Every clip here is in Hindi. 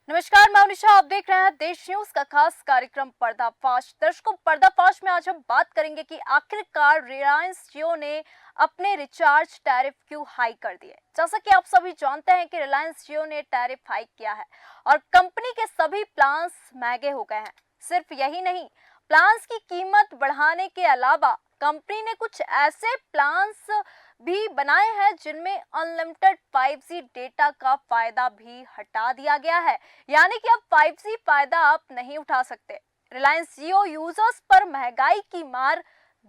नमस्कार, मैं अनिशा। आप देख रहे हैं देश न्यूज का खास कार्यक्रम पर्दाफाश। दर्शकों, पर्दाफाश में आज हम बात करेंगे कि आखिरकार रिलायंस जियो ने अपने रिचार्ज टैरिफ क्यों हाई कर दिए। जैसा कि आप सभी जानते हैं कि रिलायंस जियो ने टैरिफ हाई किया है और कंपनी के सभी प्लान्स महंगे हो गए हैं। सिर्फ यही नहीं, प्लान्स की कीमत बढ़ाने के अलावा कंपनी ने कुछ ऐसे प्लान्स भी बनाए हैं जिनमें अनलिमिटेड 5G डेटा का फायदा भी हटा दिया गया है। यानी कि अब 5G फायदा आप नहीं उठा सकते। रिलायंस जियो यूजर्स पर महंगाई की मार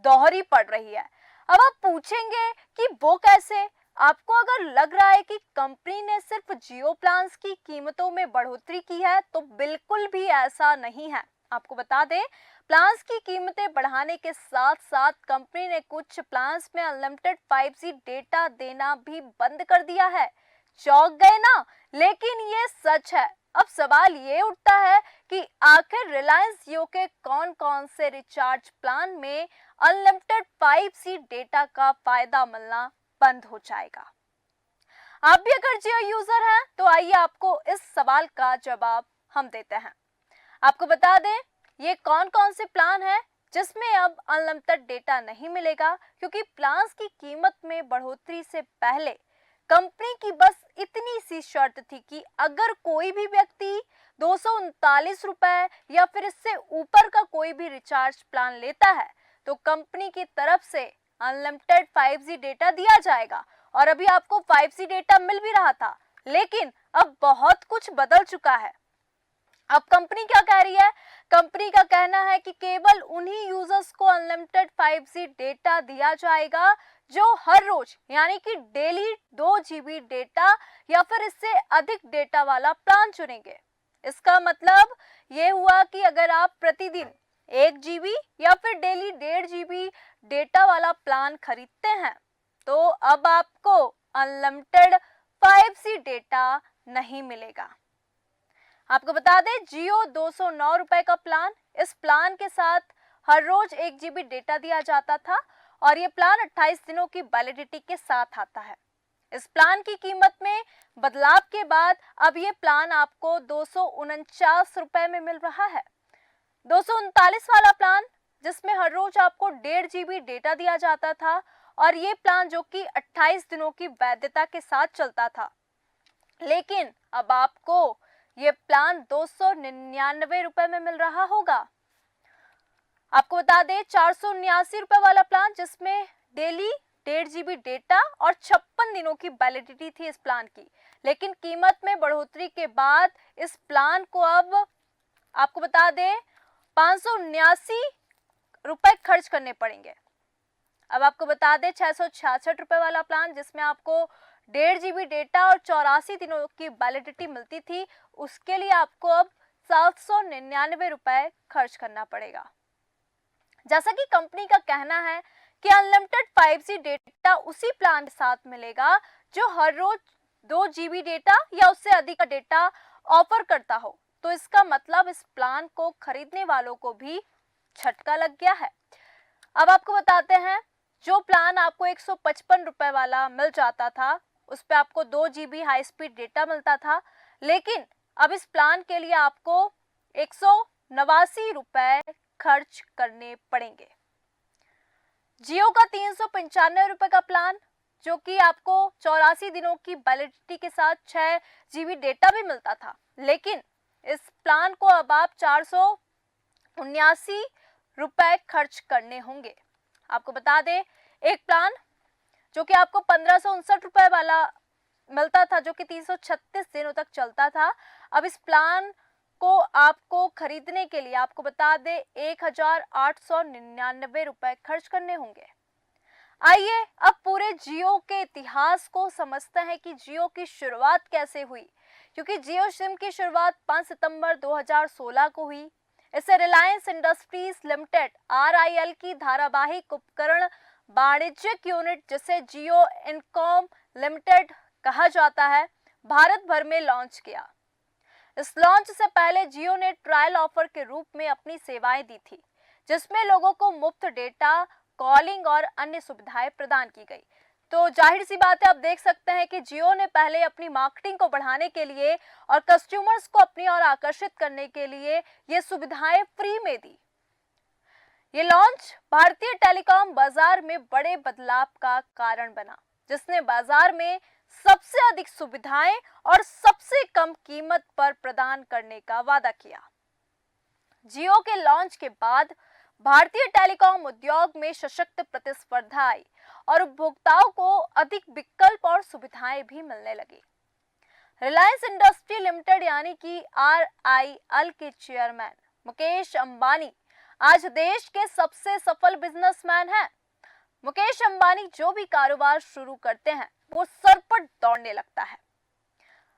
दोहरी पड़ रही है। अब आप पूछेंगे कि वो कैसे। आपको अगर लग रहा है कि कंपनी ने सिर्फ जियो प्लान्स की कीमतों में बढ़ोतरी की है, तो बिल्कुल भी ऐसा नहीं है। आपको बता दें, प्लान्स की कीमतें बढ़ाने के साथ साथ कंपनी ने कुछ प्लान्स में अनलिमिटेड 5G डेटा देना भी बंद कर दिया है। चौंक गए ना? लेकिन ये सच है। अब सवाल ये उठता है कि आखिर रिलायंस जियो के कौन कौन से रिचार्ज प्लान में अनलिमिटेड 5G डेटा का फायदा मिलना बंद हो जाएगा। आप भी अगर जियो यूजर हैं तो आइए आपको इस सवाल का जवाब हम देते हैं। आपको बता दें, ये कौन कौन से प्लान हैं जिसमें अब अनलिमिटेड डेटा नहीं मिलेगा, क्योंकि प्लान्स की कीमत में बढ़ोतरी से पहले कंपनी की बस इतनी सी शर्त थी कि अगर कोई भी व्यक्ति 239 रुपए या फिर इससे ऊपर का कोई भी रिचार्ज प्लान लेता है तो कंपनी की तरफ से अनलिमिटेड 5G डेटा दिया जाएगा। और अभी आपको 5G डेटा मिल भी रहा था, लेकिन अब बहुत कुछ बदल चुका है। अब कंपनी क्या कह रही है? कंपनी का कहना है कि केवल उन्हीं यूजर्स को अनलिमिटेड 5G डेटा दिया जाएगा जो हर रोज यानी कि डेली 2 GB डेटा या फिर इससे अधिक डेटा वाला प्लान चुनेंगे। इसका मतलब ये हुआ कि अगर आप प्रतिदिन 1 GB या फिर डेली 1.5 GB डेटा वाला प्लान खरीदते हैं तो अब आपको अनलिमिटेड 5G डेटा नहीं मिलेगा। आपको बता दें, जियो 209 रुपए का प्लान, इस प्लान के साथ हर रोज 1 GB डेटा दिया जाता था और ये प्लान 28 दिनों की वैलिडिटी के साथ आता है। इस प्लान की कीमत में बदलाव के बाद अब ये प्लान आपको 249 रुपए में मिल रहा है। 239 वाला प्लान, जिसमें हर रोज आपको 1.5 GB डेटा दिया जाता था और ये प्लान जो कि 28 दिनों की वैधता के साथ चलता था, लेकिन अब आपको ये प्लान 299 रुपए में मिल रहा होगा। आपको बता दें, 479 रुपए वाला प्लान, जिसमें डेली 1.5 GB डेटा और 56 दिनों की वैलिडिटी थी इस प्लान की, लेकिन कीमत में बढ़ोतरी के बाद इस प्लान को अब आपको बता दें 579 रुपए खर्च करने पड़ेंगे। अब आपको बता दें, 666 रुपए वाला प्लान, जिसमें आपको 1.5 GB डेटा और 84 दिनों की वैलिडिटी मिलती थी, उसके लिए आपको अब 799 रुपए खर्च करना पड़ेगा। जैसा कि कंपनी का कहना है कि अनलिमिटेड 5G डेटा उसी प्लान के साथ मिलेगा जो हर रोज 2 GB डेटा या उससे अधिक का डेटा ऑफर करता हो, तो इसका मतलब इस प्लान को खरीदने वालों को भी झटका लग गया है। अब आपको बताते हैं, जो प्लान आपको 155 रुपए वाला मिल जाता था, उस पर आपको 2 GB हाई स्पीड डेटा मिलता था, लेकिन अब इस प्लान के लिए आपको 189 रुपए खर्च करने पड़ेंगे। जियो का 395 रुपए का प्लान, जो कि आपको 84 दिनों की वैलिडिटी के साथ 6 GB डेटा भी मिलता था, लेकिन इस प्लान को अब आप 479 रुपए खर्च करने होंगे। आपको बता दें, एक प्लान जो कि आपको 1559 रुपए वाला मिलता था, जो कि 336 दिनों तक चलता था, अब इस प्लान को आपको खरीदने के लिए आपको बता दें 1899 रुपए खर्च करने होंगे। आइए अब पूरे जियो के इतिहास को समझते हैं कि जियो की शुरुआत कैसे हुई, क्योंकि जियो सिम की शुरुआत 5 सितंबर 2016 को हुई। इसे रिलायंस इंडस्ट्रीज लिमिटेड RIL की धारावाहिक उपकरण वाणिज्यिक यूनिट, जिसे जियो इनकॉम लिमिटेड कहा जाता है, भारत भर में लॉन्च किया। इस लॉन्च से पहले जियो ने ट्रायल ऑफर के रूप में अपनी सेवाएं दी थी, जिसमें लोगों को मुफ्त डेटा, कॉलिंग और अन्य सुविधाएं प्रदान की गई। तो जाहिर सी बात है, आप देख सकते हैं कि जियो ने पहले अपनी मार्केटिंग को बढ़ाने के लिए और कस्टमर्स को अपनी ओर आकर्षित करने के लिए ये सुविधाएं फ्री में दी। ये लॉन्च भारतीय टेलीकॉम बाजार में बड़े बदलाव का कारण बना, जिसने बाजार में सबसे अधिक सुविधाएं और सबसे कम कीमत पर प्रदान करने का वादा किया। जियो के लॉन्च के बाद भारतीय टेलीकॉम उद्योग में सशक्त प्रतिस्पर्धा आई और उपभोक्ताओं को अधिक विकल्प और सुविधाएं भी मिलने लगी। रिलायंस इंडस्ट्री लिमिटेड यानी कि RIL के चेयरमैन मुकेश अंबानी आज देश के सबसे सफल बिजनेसमैन हैं। मुकेश अंबानी जो भी कारोबार शुरू करते हैं वो सर पर दौड़ने लगता है।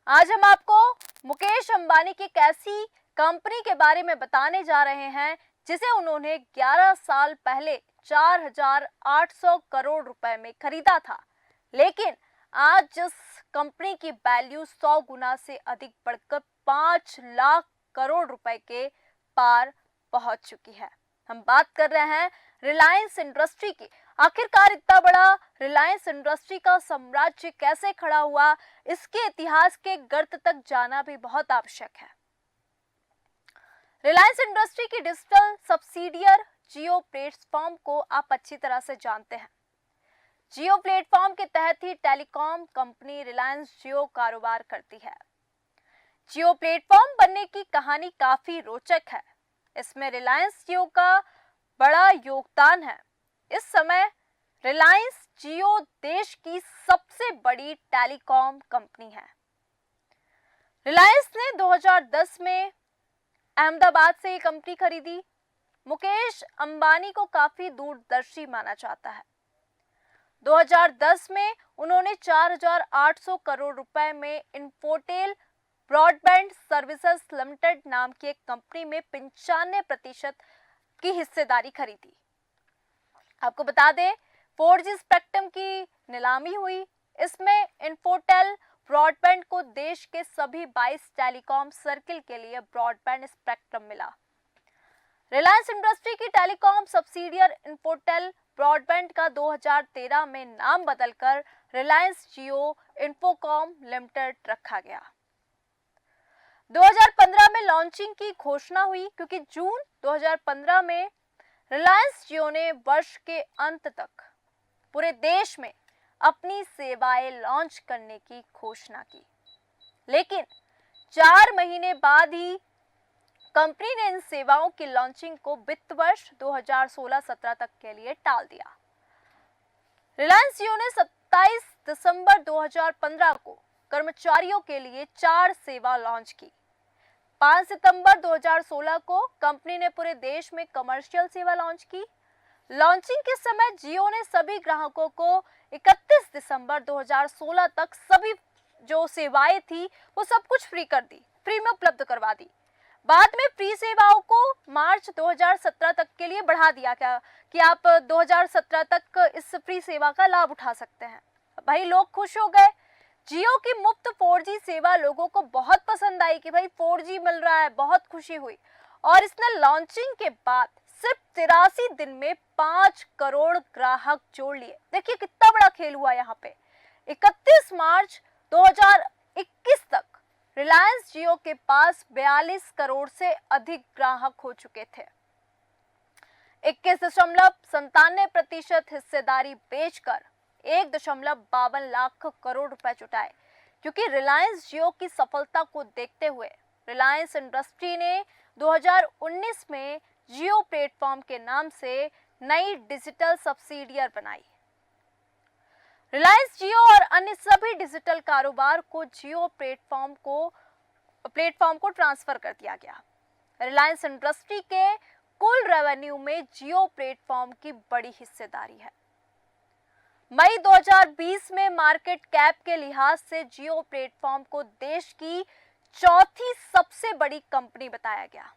आज हम आपको मुकेश अंबानी की एक ऐसी कंपनी के बारे में बताने जा रहे हैं जिसे उन्होंने 11 साल पहले 4,800 करोड़ रुपए में खरीदा था, लेकिन आज जिस कंपनी की वैल्यू 100 गुना से अधिक बढ़कर 5 लाख करोड़ रुपए के पार पहुंच चुकी है। हम बात कर रहे हैं रिलायंस इंडस्ट्री की। आखिरकार इतना बड़ा रिलायंस इंडस्ट्री का साम्राज्य कैसे खड़ा हुआ, इसके इतिहास के गर्त तक जाना भी बहुत आवश्यक है। रिलायंस इंडस्ट्री की डिजिटल सब्सिडियर जियो प्लेटफॉर्म को आप अच्छी तरह से जानते हैं। जियो प्लेटफॉर्म के तहत ही टेलीकॉम कंपनी रिलायंस जियो कारोबार करती है। जियो प्लेटफॉर्म बनने की कहानी काफी रोचक है। इसमें रिलायंस जियो का बड़ा योगदान है। इस समय रिलायंस जियो देश की सबसे बड़ी टेलीकॉम कंपनी है। रिलायंस ने 2010 में अहमदाबाद से ये कंपनी खरीदी। मुकेश अंबानी को काफी दूरदर्शी माना जाता है। 2010 में उन्होंने 4,800 करोड़ रुपए में इन्फोटेल ब्रॉडबैंड सर्विसेज लिमिटेड नाम की एक कंपनी में 95% की हिस्सेदारी खरीदी। आपको बता दें, 4G स्पेक्ट्रम की नीलामी हुई। इसमें इन्फोटेल ब्रॉडबैंड को देश के सभी 22 टेलीकॉम सर्किल के लिए ब्रॉडबैंड स्पेक्ट्रम मिला। रिलायंस इंडस्ट्री की टेलीकॉम सब्सिडियर इन्फोटेल ब्रॉडबैंड का 2013 में नाम बदलकर रिलायंस जियो इन्फोकॉम लिमिटेड रखा गया। 2015 में लॉन्चिंग की घोषणा हुई, क्योंकि जून 2015 में रिलायंस जियो ने वर्ष के अंत तक पूरे देश में अपनी सेवाएं लॉन्च करने की घोषणा की, लेकिन 4 महीने बाद ही कंपनी ने इन सेवाओं की लॉन्चिंग को वित्त वर्ष 2016-17 तक के लिए टाल दिया। रिलायंस जियो ने 27 दिसंबर 2015 को कर्मचारियों के लिए 4 सेवा लॉन्च की। 5 सितंबर 2016 को कंपनी ने पूरे देश में कमर्शियल सेवा लॉन्च की। लॉन्चिंग के समय जियो ने सभी ग्राहकों को 31 दिसंबर 2016 तक सभी जो सेवाएं थी वो सब कुछ फ्री में उपलब्ध करवा दी। बाद में फ्री सेवाओं को मार्च 2017 तक के लिए बढ़ा दिया गया कि आप 2017 तक इस फ्री सेवा का लाभ उठा सकते हैं। भाई लोग खुश हो गए। जियो की मुफ्त 4G सेवा लोगों को बहुत पसंद आई कि भाई 4G मिल रहा है, बहुत खुशी हुई। और इसने लॉन्चिंग के बाद सिर्फ 83 दिन में 5 करोड़ ग्राहक जोड़ लिए। देखिए कितना बड़ा खेल हुआ यहाँ पे। 31 मार्च 2021 तक रिलायंस जियो के पास 42 करोड़ से अधिक ग्राहक हो चुके थे। 21.97% हिस्सेदारी बेचकर 1.52 लाख करोड़ रुपए जुटाए। क्योंकि रिलायंस जियो की सफलता को देखते हुए रिलायंस इंडस्ट्री ने 2019 में जियो प्लेटफॉर्म के नाम से नई डिजिटल सब्सिडियर बनाई। रिलायंस जियो और अन्य सभी डिजिटल कारोबार को जियो प्लेटफॉर्म को ट्रांसफर कर दिया गया। रिलायंस इंडस्ट्री के कुल रेवेन्यू में जियो प्लेटफॉर्म की बड़ी हिस्सेदारी है। मई 2020 में मार्केट कैप के लिहाज से जियो प्लेटफॉर्म को देश की चौथी सबसे बड़ी कंपनी बताया गया।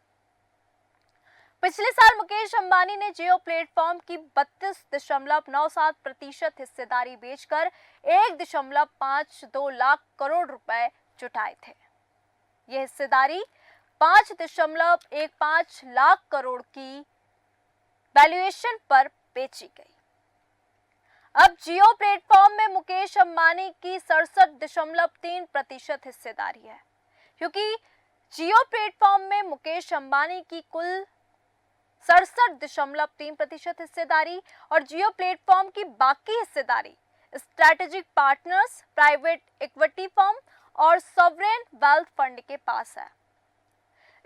पिछले साल मुकेश अंबानी ने जियो प्लेटफॉर्म की 32.97% हिस्सेदारी बेचकर 1.52 लाख करोड़ रुपए जुटाए थे। यह हिस्सेदारी 5.15 लाख करोड़ की वैल्यूएशन पर बेची गई। अब जियो प्लेटफॉर्म में मुकेश अंबानी की 67.3% हिस्सेदारी है, क्योंकि जियो प्लेटफॉर्म में मुकेश अंबानी की कुल 67.3% हिस्सेदारी और जियो प्लेटफॉर्म की बाकी हिस्सेदारी strategic partners, private equity firm और सॉवरेन वेल्थ फंड के पास है।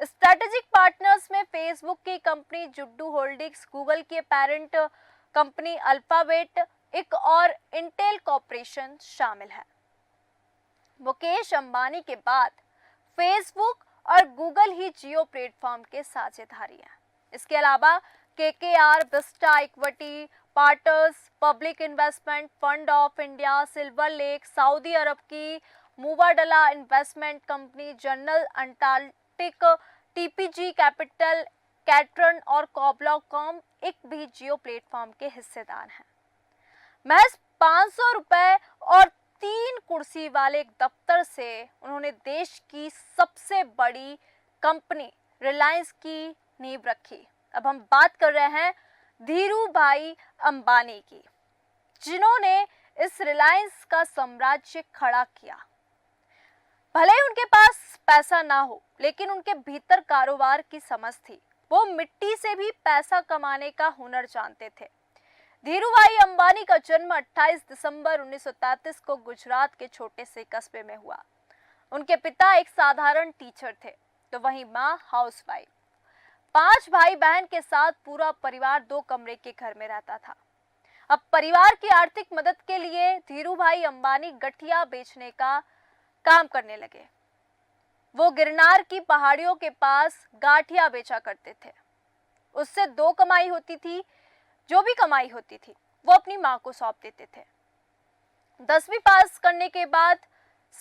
स्ट्रैटेजिक पार्टनर्स में फेसबुक की कंपनी जुड्डू होल्डिंग्स, गूगल की पेरेंट कंपनी अल्फाबेट एक और इंटेल कॉर्पोरेशन शामिल है। मुकेश अंबानी के बाद फेसबुक और गूगल ही जियो प्लेटफॉर्म के साझेदारी हैं। इसके अलावा KKR, Vista Equity Partners, Public Investment Fund of India, Silver Lake, Saudi Arab की Mubadala Investment Company, General Atlantic, TPG Capital, Catterton और कॉबलॉकॉम एक भी जियो प्लेटफॉर्म के हिस्सेदार हैं। महज 500 रुपए और 3 कुर्सी वाले एक दफ्तर से उन्होंने देश की सबसे बड़ी कंपनी रिलायंस की नींव रखी। अब हम बात कर रहे हैं धीरू भाई अंबानी की, जिन्होंने इस रिलायंस का साम्राज्य खड़ा किया। भले ही उनके पास पैसा ना हो, लेकिन उनके भीतर कारोबार की समझ थी। वो मिट्टी से भी पैसा कमाने का हुनर जानते थे। धीरूभाई अंबानी का जन्म 28 दिसंबर 1933 को गुजरात के छोटे से कस्बे में हुआ। उनके पिता एक साधारण टीचर थे, तो वहीं मां हाउसवाइफ। 5 भाई बहन के साथ पूरा परिवार 2 कमरे के घर में रहता था। अब परिवार की आर्थिक मदद के लिए धीरूभाई अंबानी गठिया बेचने का काम करने लगे। वो गिरनार की पहाड़ियों के पास गाठिया बेचा करते थे। उससे 2 कमाई होती थी। जो भी कमाई होती थी वो अपनी मां को सौंप देते थे। 10वीं पास करने के बाद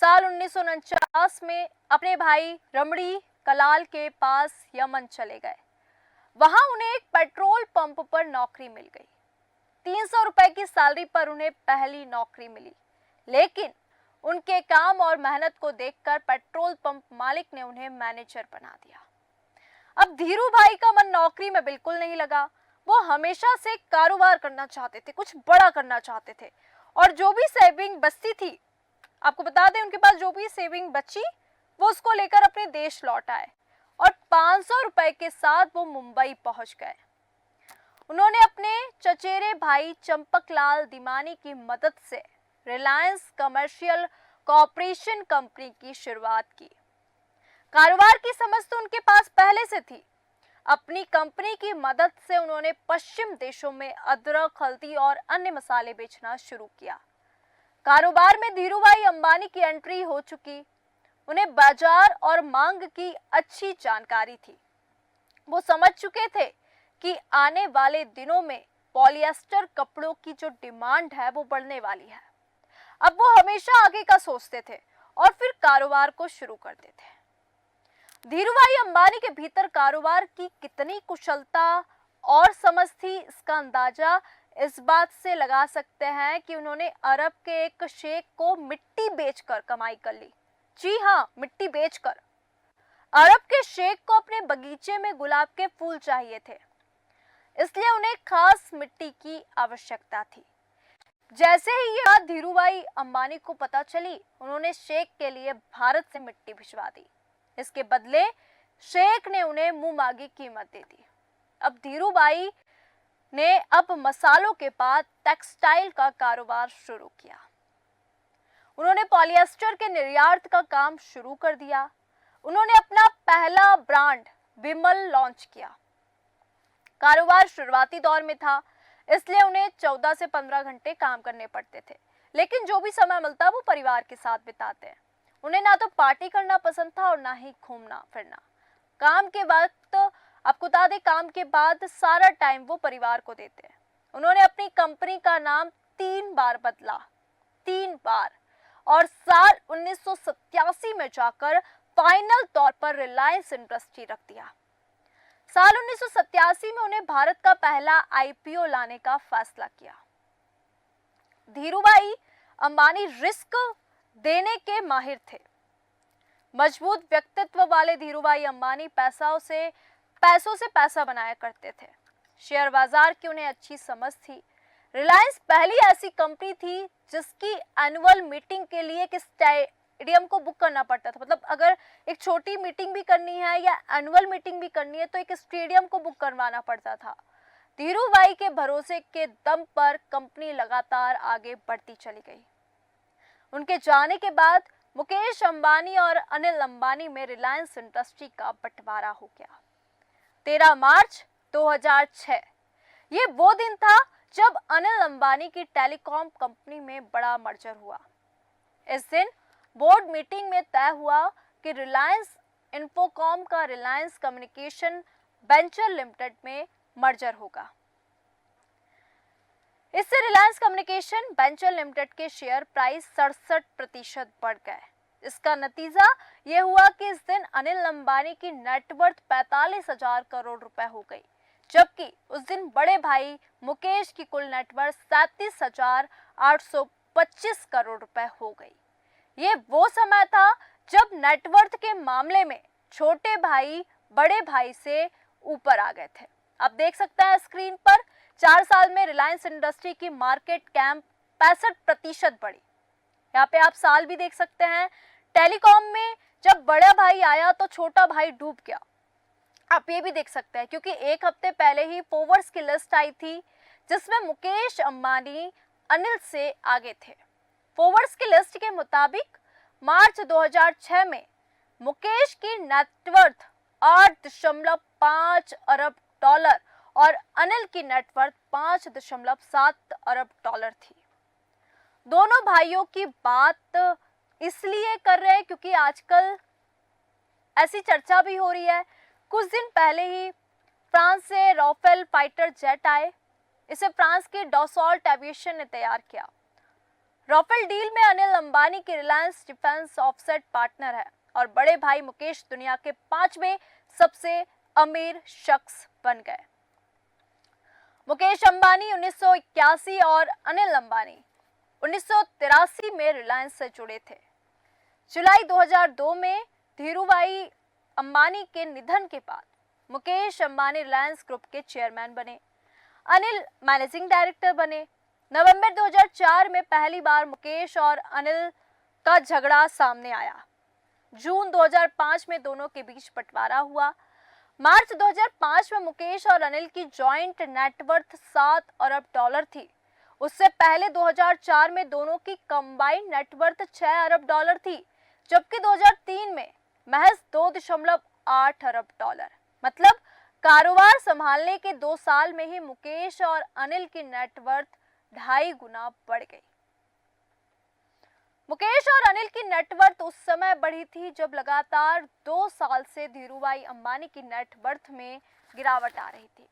साल 1949 में अपने भाई रमणी कलाल के पास यमन चले गए। वहां उन्हें एक पेट्रोल पंप पर नौकरी मिल गई। 300 रुपए की सैलरी पर उन्हें पहली नौकरी मिली, लेकिन उनके काम और मेहनत को देखकर पेट्रोल पंप मालिक ने उन्हें मैनेजर बना दिया। अब धीरू भाई का मन नौकरी में बिल्कुल नहीं लगा। वो हमेशा से कारोबार करना चाहते थे, कुछ बड़ा करना चाहते थे, और जो भी सेविंग बचती थी, आपको बता दें उनके पास जो भी सेविंग बची वो उसको लेकर अपने देश लौट आए और 500 रुपए के साथ वो मुंबई पहुंच गए। उन्होंने अपने चचेरे भाई चंपकलाल दिमानी की मदद से रिलायंस कमर्शियल कॉर्पोरेशन कंपनी की शुरुआत की। कारोबार की समझ तो उनके पास पहले से थी। अपनी कंपनी की मदद से उन्होंने पश्चिम देशों में अदरक, हल्दी और अन्य मसाले बेचना शुरू किया। कारोबार में धीरूभाई अंबानी की एंट्री हो चुकी। उन्हें बाजार और मांग की अच्छी जानकारी थी। वो समझ चुके थे कि आने वाले दिनों में पॉलिएस्टर कपड़ों की जो डिमांड है वो बढ़ने वाली है। अब वो हमेशा आगे का सोचते थे और फिर कारोबार को शुरू करते थे। धीरूभाई अंबानी के भीतर कारोबार की कितनी कुशलता और समझ थी, इसका अंदाजा इस बात से लगा सकते हैं कि उन्होंने अरब के एक शेख को मिट्टी बेचकर कमाई कर ली। जी हाँ, मिट्टी बेचकर। अरब के शेख को अपने बगीचे में गुलाब के फूल चाहिए थे, इसलिए उन्हें खास मिट्टी की आवश्यकता थी। जैसे ही ये बात धीरूभाई अंबानी को पता चली, उन्होंने शेख के लिए भारत से मिट्टी भिजवा दी। इसके बदले शेख ने उन्हें मुंह मांगी कीमत दे दी। अब धीरूभाई ने अब मसालों के बाद टेक्सटाइल का कारोबार शुरू किया। उन्होंने पॉलिएस्टर के निर्यात का काम शुरू कर दिया। उन्होंने अपना पहला ब्रांड विमल लॉन्च किया। कारोबार शुरुआती दौर में था, इसलिए उन्हें 14 से 15 घंटे काम करने पड़ते थे, लेकिन जो भी समय मिलता वो परिवार के साथ बिताते हैं। उन्हें ना तो पार्टी करना पसंद था और ना ही घूमना फिरना। काम के वक्त, आपको बता दें, काम के बाद सारा टाइम वो परिवार को देते हैं। उन्होंने अपनी कंपनी का नाम 3 बार बदला, 3 बार, और साल 1987 में जाकर फाइनल तौर पर रिलायंस इंडस्ट्री रख दिया। साल 1987 में उन्हें भारत का पहला आईपीओ लाने का फैसला किया। धीरूभाई अंबानी रिस्क देने के माहिर थे। मजबूत व्यक्तित्व वाले धीरूभाई अंबानी पैसों से पैसा बनाया करते थे। शेयर बाजार की उन्हें अच्छी समझ थी। रिलायंस पहली ऐसी कंपनी थी जिसकी एनुअल मीटिंग के लिए एक स्टेडियम को बुक करना पड़ता था। मतलब अगर एक छोटी मीटिंग भी करनी है या एनुअल मीटिंग भी करनी है तो एक स्टेडियम को बुक करवाना पड़ता था। धीरूभाई के भरोसे के दम पर कंपनी लगातार आगे बढ़ती चली गई। उनके जाने के बाद मुकेश अंबानी और अनिल अंबानी में रिलायंस इंडस्ट्री का बंटवारा हो गया। 13 मार्च 2006 ये वो दिन था जब अनिल अंबानी की टेलीकॉम कंपनी में बड़ा मर्जर हुआ। इस दिन बोर्ड मीटिंग में तय हुआ कि रिलायंस इंफोकॉम का रिलायंस कम्युनिकेशन वेंचर लिमिटेड में मर्जर होगा। इससे रिलायंस कम्युनिकेशन वेंचर लिमिटेड के शेयर प्राइस 67% बढ़ गए। इसका नतीजा ये हुआ कि इस दिन अनिल अंबानी की नेटवर्थ 45,000 करोड़ रुपए हो गई, जबकि उस दिन बड़े भाई मुकेश की कुल नेटवर्थ 37,825 करोड़ रुपए हो गई। ये वो समय था जब नेटवर्थ के मामले में छोटे भाई बड़े भाई से ऊपर आ गए थे। आप देख सकते हैं स्क्रीन पर 4 साल में रिलायंस इंडस्ट्री की मार्केट कैप 65% बढ़ी। यहाँ पे आप साल भी देख सकते हैं। टेलीकॉम में जब बड़ा भाई आया तो छोटा भाई डूब गया। आप ये भी देख सकते हैं क्योंकि एक हफ्ते पहले ही फोर्ब्स की लिस्ट आई थी जिसमें मुकेश अंबानी अनिल से आगे थे। फोर्ब्स की लिस्ट के मुताबिक मार्च 2006 में मुकेश की नेटवर्थ 8.5 अरब डॉलर और अनिल की नेटवर्थ 5.7 अरब डॉलर थी। दोनों भाइयों की बात इसलिए कर रहे हैं क्योंकि आजकल ऐसी चर्चा भी हो रही है। कुछ दिन पहले ही फ्रांस से राफेल फाइटर जेट आए। इसे फ्रांस की डसॉल्ट एविएशन ने तैयार किया। राफेल डील में अनिल अंबानी की रिलायंस डिफेंस ऑफसेट पार्टनर है और बड़े भाई मुकेश दुनिया के 5वें सबसे अमीर शख्स बन गए। मुकेश अंबानी 1981 और अनिल अंबानी 1983 में रिलायंस से जुड़े थे। जुलाई 2002 में धीरूभाई अंबानी के निधन के बाद मुकेश अंबानी रिलायंस ग्रुप के चेयरमैन बने। अनिल मैनेजिंग डायरेक्टर बने। नवंबर 2004 में पहली बार मुकेश और अनिल का झगड़ा सामने आया। जून 2005 में दोनों के बीच बंटवारा हुआ। मार्च 2005 में मुकेश और अनिल की जॉइंट नेटवर्थ 7 अरब डॉलर थी। उससे पहले 2004 में दोनों की कंबाइंड नेटवर्थ 6 अरब डॉलर थी, जबकि 2003 में महज 2.8 अरब डॉलर। मतलब कारोबार संभालने के 2 साल में ही मुकेश और अनिल की नेटवर्थ 2.5 गुना बढ़ गई। मुकेश और अनिल की नेटवर्थ उस समय बढ़ी थी जब लगातार 2 साल से धीरूभाई अंबानी की नेटवर्थ में गिरावट आ रही थी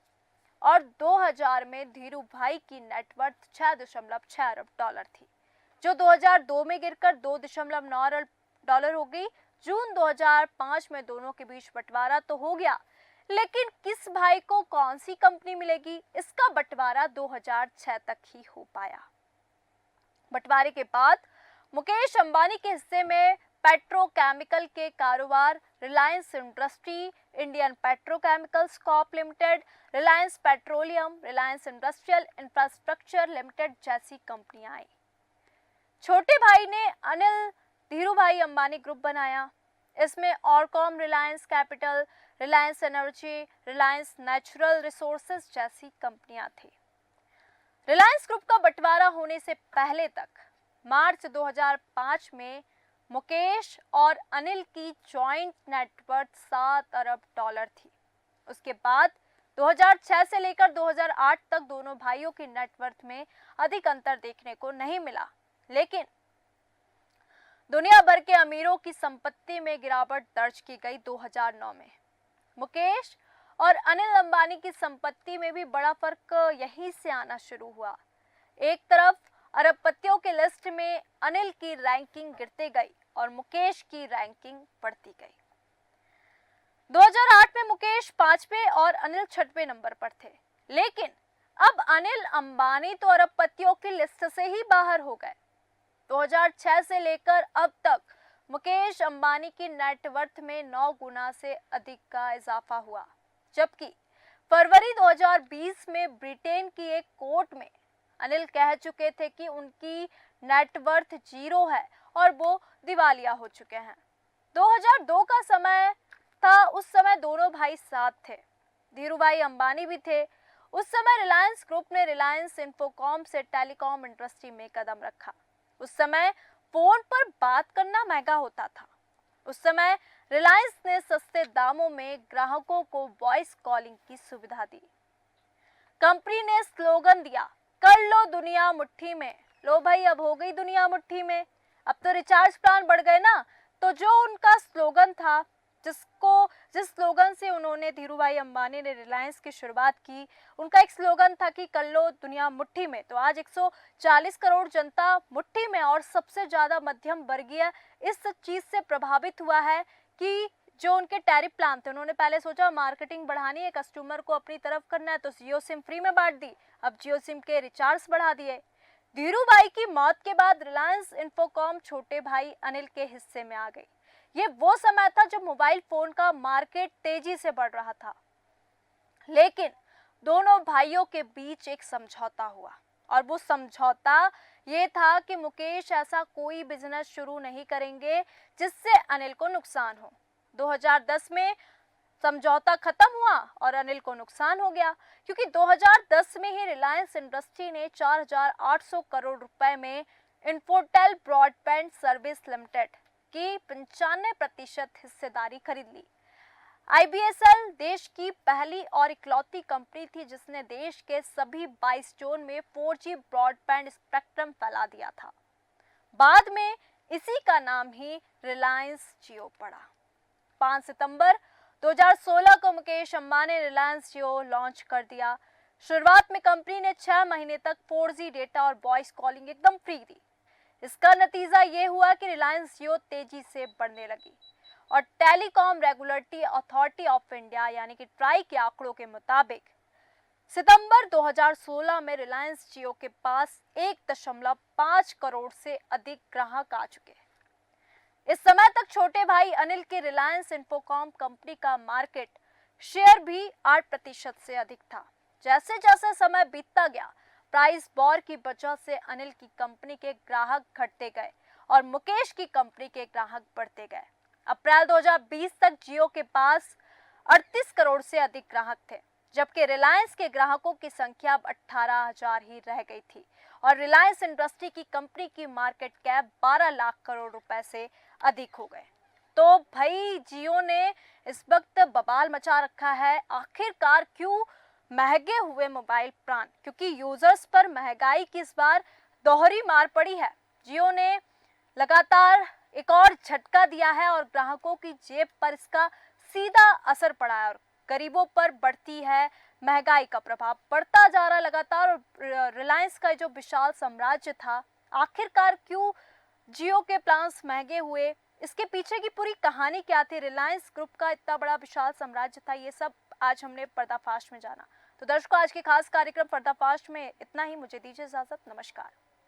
और 2000 में धीरूभाई की नेटवर्थ 6.6 अरब डॉलर थी, जो 2002 में गिरकर 2.9 अरब डॉलर हो गई। जून 2005 में दोनों के बीच बंटवारा तो हो गया, लेकिन किस भाई को कौन सी कंपनी मिलेगी, इसका बंटवारा 2006 तक ही हो पाया। बंटवारे के बाद मुकेश अंबानी के हिस्से में पेट्रोकेमिकल के कारोबार Reliance industry, Indian petrochemicals Corp limited, Reliance petroleum, Reliance industrial infrastructure limited जैसी कंपनियां आई। छोटे भाई ने अनिल धीरूभाई अंबानी ग्रुप बनाया। इसमें RCom, Reliance Capital, Reliance Energy, Reliance Natural Resources जैसी कंपनियां थी। रिलायंस ग्रुप का बंटवारा होने से पहले तक मार्च 2005 में मुकेश और अनिल की जॉइंट नेटवर्थ 7 अरब डॉलर थी। उसके बाद 2006 से लेकर 2008 तक दोनों भाइयों की नेटवर्थ में अधिक अंतर देखने को नहीं मिला, लेकिन दुनिया भर के अमीरों की संपत्ति में गिरावट दर्ज की गई 2009 में। मुकेश और अनिल अंबानी की संपत्ति में भी बड़ा फर्क यहीं से आना शुरू हुआ। एक तरफ अरबपतियों के लिस्ट में अनिल की रैंकिंग गिरती गई और मुकेश की रैंकिंग बढ़ती गई। 2008 में मुकेश 5वें और अनिल 6वें नंबर पर थे, लेकिन अब अनिल अंबानी तो अरबपतियों की लिस्ट से ही बाहर हो गए। 2006 से लेकर अब तक मुकेश अंबानी की नेटवर्थ में 9 गुना से अधिक का इजाफा हुआ, जबकि फरवरी 2020 में ब्रिटेन की एक कोर्ट में अनिल कह चुके थे कि उनकी नेटवर्थ जीरो है और वो दिवालिया हो चुके हैं। 2002 का समय था, उस समय दोनों भाई साथ थे, धीरूभाई अंबानी भी थे। उस समय रिलायंस ग्रुप ने रिलायंस इंफोकॉम से टेलीकॉम इंडस्ट्री में कदम रखा। उस समय फोन पर बात करना महंगा होता था। उस समय रिलायंस ने सस्ते दामों में ग्राहकों को वॉइस कॉलिंग की सुविधा दी। कंपनी ने स्लोगन दिया, कर लो दुनिया मुट्ठी में। लो भाई, अब हो गई दुनिया मुट्ठी में। अब तो रिचार्ज प्लान बढ़ गए ना। तो जो उनका स्लोगन था, जिस स्लोगन से उन्होंने, धीरूभाई अंबानी ने रिलायंस की शुरुआत की, उनका एक स्लोगन था कि कर लो दुनिया मुट्ठी में। तो आज 140 करोड़ जनता मुट्ठी में और सबसे ज्यादा मध्यम वर्गीय इस चीज से प्रभावित हुआ है कि जो उनके टैरिफ प्लान थे, उन्होंने पहले सोचा मार्केटिंग बढ़ानी है, कस्टमर को अपनी तरफ करना है, तो जियो सिम फ्री में बांट दी। अब जियो सिम के रिचार्ज बढ़ा दिए। धीरूभाई की मौत के बाद रिलायंस इंफोकॉम छोटे भाई अनिल के हिस्से में आ गई। ये वो समय था जब मोबाइल फोन का मार्केट तेजी से बढ़ रहा था, लेकिन दोनों भाइयों के बीच एक समझौता हुआ और वो समझौता ये था कि मुकेश ऐसा कोई बिजनेस शुरू नहीं करेंगे जिससे अनिल को नुकसान हो। 2010 में समझौता खत्म हुआ और अनिल को नुकसान हो गया, क्योंकि 2010 में ही रिलायंस इंडस्ट्री ने 4,800 करोड़ रुपए में इन्फोटेल ब्रॉडबैंड सर्विस लिमिटेड की 95% हिस्सेदारी खरीद ली। आईबीएसएल देश की पहली और इकलौती कंपनी थी जिसने देश के सभी 22 जोन में 4G ब्रॉडबैंड स्पेक्ट्रम फैला दिया था। बाद में इसी का नाम ही रिलायंस जियो पड़ा। 5 सितंबर 2016 को मुकेश अंबानी ने रिलायंस जियो लॉन्च कर दिया। शुरुआत में कंपनी ने 6 महीने तक 4G डेटा और वॉइस कॉलिंग एकदम फ्री दी। इसका नतीजा ये हुआ कि रिलायंस जियो तेजी से बढ़ने लगी और telecom regulatory authority of India यानी कि ट्राई के आंकड़ों के मुताबिक सितंबर 2016 में रिलायंस जियो के पास 1.5 करोड़ से अधिक ग्राहक आ चुके हैं। इस समय तक छोटे भाई अनिल के रिलायंस इंफोकॉम कंपनी का मार्केट शेयर भी 8% से अधिक था। जैसे जैसे समय बीतता गया, प्राइस वॉर की वजह से अनिल की कंपनी के ग्राहक घटते गए और मुकेश की कंपनी के ग्राहक बढ़ते गए। अप्रैल 2020 तक जियो के पास 38 करोड़ से अधिक ग्राहक थे, जबकि रिलायंस के ग्राहकों की संख्या अब 18,000 ही रह गई थी और रिलायंस इंडस्ट्री की कंपनी की मार्केट कैप 12 लाख करोड़ रुपए से अधिक हो गए। तो भाई जियो ने इस वक्त बवाल मचा रखा है। आखिरकार क्यों महंगे हुए मोबाइल प्लान? क्योंकि यूजर्स पर महंगाई की इस बार दोहरी मार पड़ी है। जियो ने लगातार एक और झटका दिया है और ग्राहकों की जेब पर इसका सीधा असर पड़ा है और गरीबों पर बढ़ती है महंगाई का प्रभाव बढ़ता जा रहा है लगातार। और रिलायंस का जो विशाल साम्राज्य था, आखिरकार क्यों जियो के प्लान्स महंगे हुए, इसके पीछे की पूरी कहानी क्या थी, रिलायंस ग्रुप का इतना बड़ा विशाल साम्राज्य था, ये सब आज हमने पर्दाफाश में जाना। तो दर्शकों, आज के खास कार्यक्रम पर्दाफाश में इतना ही। मुझे दीजिए इजाजत। नमस्कार।